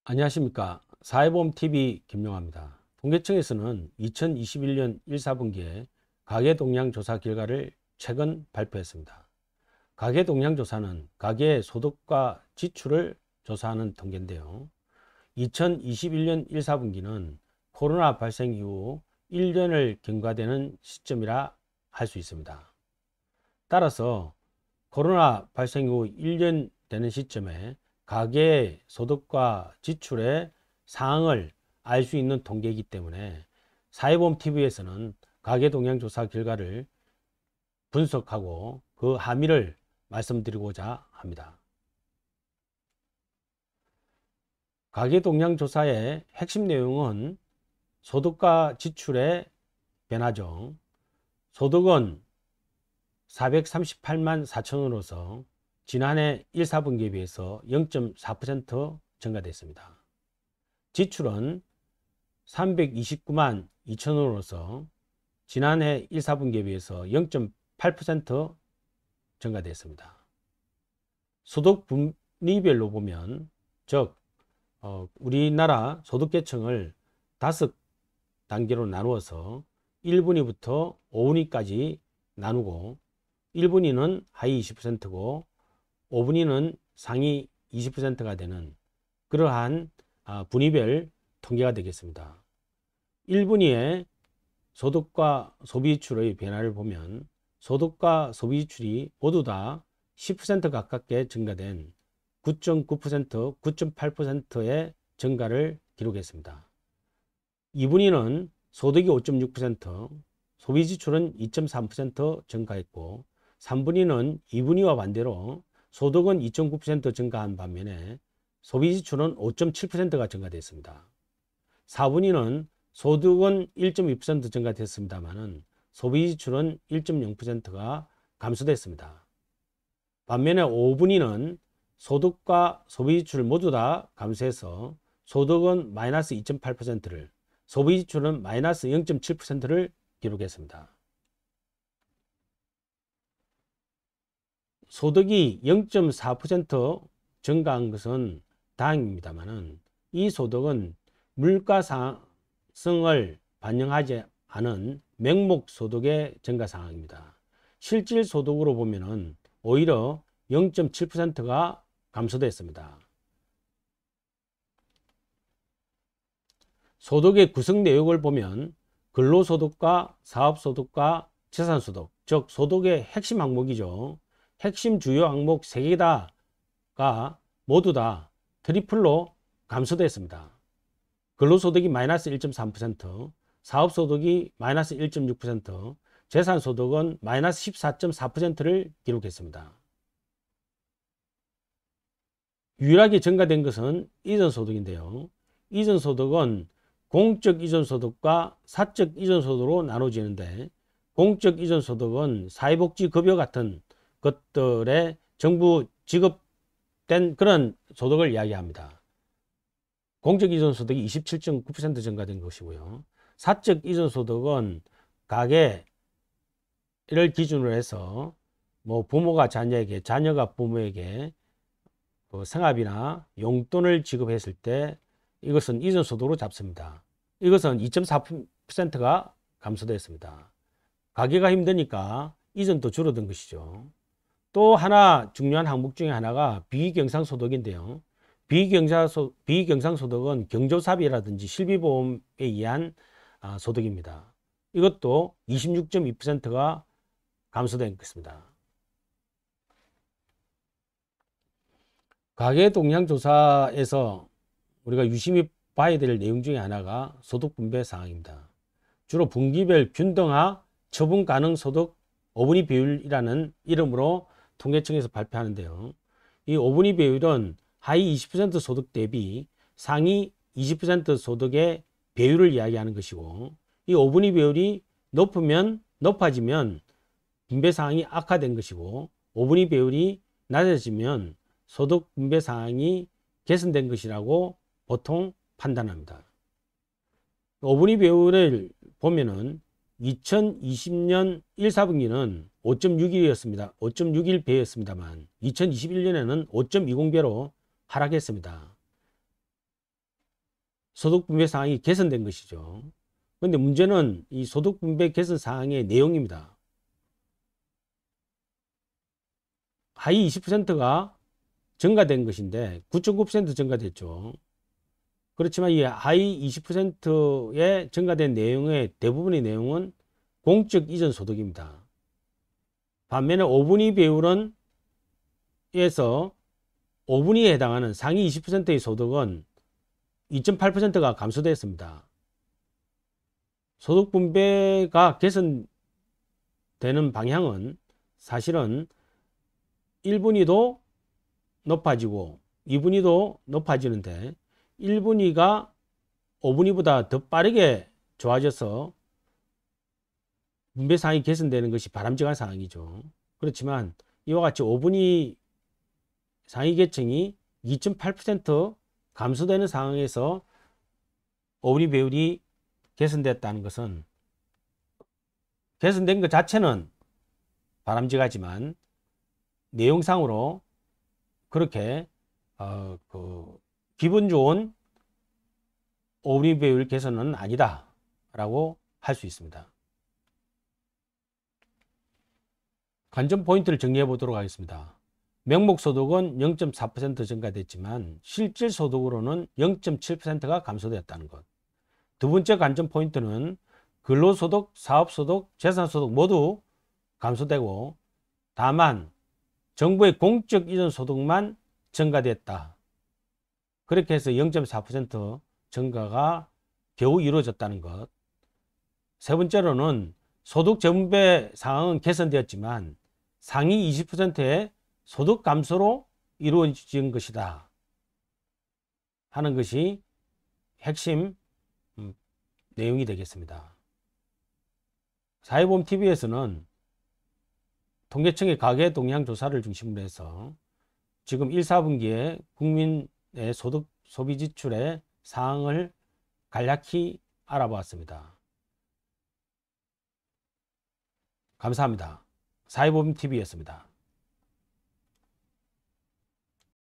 안녕하십니까. 사회보험TV 김용화입니다. 통계청에서는 2021년 1, 4분기에 가계동향조사 결과를 최근 발표했습니다. 가계동향조사는 가계의 소득과 지출을 조사하는 통계인데요. 2021년 1, 4분기는 코로나 발생 이후 1년을 경과되는 시점이라 할 수 있습니다. 따라서 코로나 발생 후 1년 되는 시점에 가계의 소득과 지출의 상황을 알 수 있는 통계이기 때문에 사회보험TV에서는 가계동향조사 결과를 분석하고 그 함의를 말씀드리고자 합니다. 가계동향조사의 핵심 내용은 소득과 지출의 변화죠. 소득은 438만 4천원으로서 지난해 1, 4분기에 비해서 0.4% 증가됐습니다. 지출은 329만 2천원으로서 지난해 1, 4분기에 비해서 0.8% 증가됐습니다. 소득 분위별로 보면 즉 우리나라 소득계층을 5단계로 나누어서 1분위부터 5분위까지 나누고 1분위는 하위 20%고 5분위는 상위 20%가 되는 그러한 분위별 통계가 되겠습니다. 1분위의 소득과 소비지출의 변화를 보면 소득과 소비지출이 모두 다 10% 가깝게 증가된 9.9%, 9.8%의 증가를 기록했습니다. 2분위는 소득이 5.6%, 소비지출은 2.3% 증가했고 3분위는 2분위와 반대로 소득은 2.9% 증가한 반면에 소비지출은 5.7%가 증가됐습니다. 4분위는 소득은 1.2% 증가됐습니다만 소비지출은 1.0%가 감소됐습니다. 반면에 5분위는 소득과 소비지출 모두 다 감소해서 소득은 마이너스 2.8%를 소비지출은 마이너스 0.7%를 기록했습니다. 소득이 0.4% 증가한 것은 다행입니다만 이 소득은 물가 상승을 반영하지 않은 명목 소득의 증가 상황입니다. 실질 소득으로 보면 오히려 0.7%가 감소됐습니다. 소득의 구성 내역을 보면 근로소득과 사업소득과 재산소득, 즉 소득의 핵심 항목이죠. 핵심 주요 항목 3개 다가 모두 다 트리플로 감소됐습니다. 근로소득이 마이너스 1.3%, 사업소득이 마이너스 1.6%, 재산소득은 마이너스 14.4%를 기록했습니다. 유일하게 증가된 것은 이전소득인데요. 이전소득은 공적 이전소득과 사적 이전소득으로 나눠지는데 공적 이전소득은 사회복지급여 같은 것들에 정부 지급된 그런 소득을 이야기합니다. 공적 이전소득이 27.9% 증가된 것이고요. 사적 이전소득은 가계를 기준으로 해서 부모가 자녀에게, 자녀가 부모에게 생활비나 용돈을 지급했을 때 이것은 이전소득으로 잡습니다. 이것은 2.4%가 감소됐습니다. 가계가 힘드니까 이전도 줄어든 것이죠. 또 하나 중요한 항목 중에 하나가 비경상소득인데요. 비경상소득은 경조사비라든지 실비보험에 의한 소득입니다. 이것도 26.2%가 감소된 것입니다. 가계동향조사에서 우리가 유심히 봐야 될 내용 중에 하나가 소득 분배 사항입니다. 주로 분기별 균등화 처분 가능 소득 5분위 비율이라는 이름으로 통계청에서 발표하는데요. 이 5분위 비율은 하위 20% 소득 대비 상위 20% 소득의 비율을 이야기하는 것이고 이 5분위 비율이 높아지면 분배 상황이 악화된 것이고 5분위 비율이 낮아지면 소득 분배 상황이 개선된 것이라고 보통 판단합니다. 5분위 비율을 보면은 2020년 1, 4분기는 5.61이었습니다. 5.61 배였습니다만 2021년에는 5.20배로 하락했습니다. 소득 분배 사항이 개선된 것이죠. 그런데 문제는 이 소득 분배 개선 사항의 내용입니다. 하위 20%가 증가된 것인데 9.9% 증가됐죠. 그렇지만 이 하위 20%의 증가된 내용의 대부분의 내용은 공적 이전 소득입니다. 반면에 5분위 배율은 에서 5분위에 해당하는 상위 20%의 소득은 2.8%가 감소됐습니다. 소득 분배가 개선되는 방향은 사실은 1분위도 높아지고 2분위도 높아지는데 1분위가 5분위보다 더 빠르게 좋아져서 분배 사항이 개선되는 것이 바람직한 상황이죠. 그렇지만 이와 같이 5분위 상위 계층이 2.8% 감소되는 상황에서 5분위 배율이 개선됐다는 것은 개선된 것 자체는 바람직하지만 내용상으로 그렇게 기분 좋은 5분위 배율 개선은 아니다 라고 할 수 있습니다. 관전 포인트를 정리해 보도록 하겠습니다. 명목소득은 0.4% 증가됐지만 실질소득으로는 0.7%가 감소되었다는 것. 두 번째 관전 포인트는 근로소득, 사업소득, 재산소득 모두 감소되고 다만 정부의 공적 이전 소득만 증가됐다. 그렇게 해서 0.4% 증가가 겨우 이루어졌다는 것. 세 번째로는 소득 재분배 상황은 개선되었지만 상위 20%의 소득 감소로 이루어진 것이다 하는 것이 핵심 내용이 되겠습니다. 사회보험TV에서는 통계청의 가계 동향 조사를 중심으로 해서 지금 1, 4분기에 국민의 소득 소비 지출의 사항을 간략히 알아보았습니다. 감사합니다. 사회보험TV였습니다.